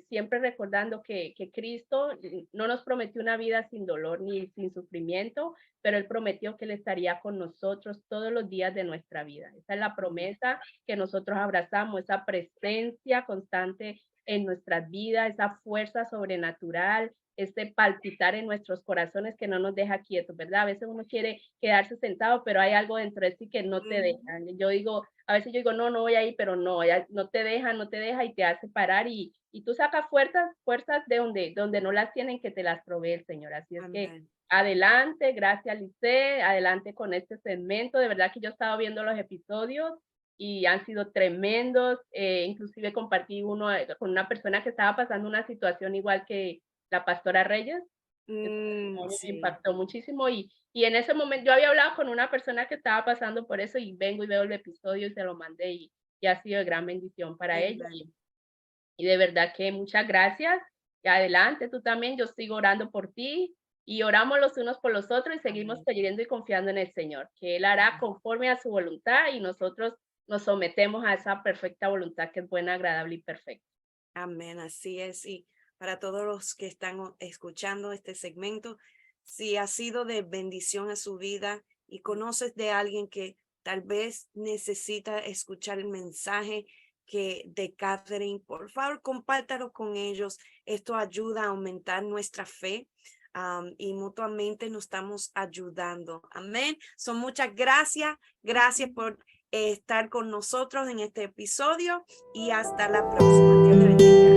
siempre recordando que Cristo no nos prometió una vida sin dolor ni sin sufrimiento, pero Él prometió que Él estaría con nosotros todos los días de nuestra vida. Esa es la Amén. promesa que nosotros abrazamos, esa presencia constante en nuestras vidas, esa fuerza sobrenatural, este palpitar en nuestros corazones que no nos deja quietos, ¿verdad? A veces uno quiere quedarse sentado, pero hay algo dentro de sí que no te deja. Yo digo, a veces yo digo, no, no voy a ir, pero no, ya no te deja, no te deja y te hace parar y tú sacas fuerzas de donde no las tienen que te las provee el Señor. Así es que Amén. adelante, gracias Lice, adelante con este segmento. De verdad que yo he estado viendo los episodios y han sido tremendos. Inclusive compartí uno con una persona que estaba pasando una situación igual que la pastora Reyes. Me Sí. impactó muchísimo y en ese momento yo había hablado con una persona que estaba pasando por eso y vengo y veo el episodio y se lo mandé y ha sido de gran bendición para ella Amén. y de verdad que muchas gracias y adelante tú también, yo sigo orando por ti y oramos los unos por los otros y seguimos Amén. creyendo y confiando en el Señor, que Él hará Amén. conforme a su voluntad y nosotros nos sometemos a esa perfecta voluntad que es buena, agradable y perfecta. Amén, así es. Y para todos los que están escuchando este segmento, si ha sido de bendición a su vida y conoces de alguien que tal vez necesita escuchar el mensaje de Catherine, por favor, compártalo con ellos. Esto ayuda a aumentar nuestra fe. Y mutuamente nos estamos ayudando. Amén. Son muchas gracias. Gracias por estar con nosotros en este episodio y hasta la próxima. Dios te bendiga.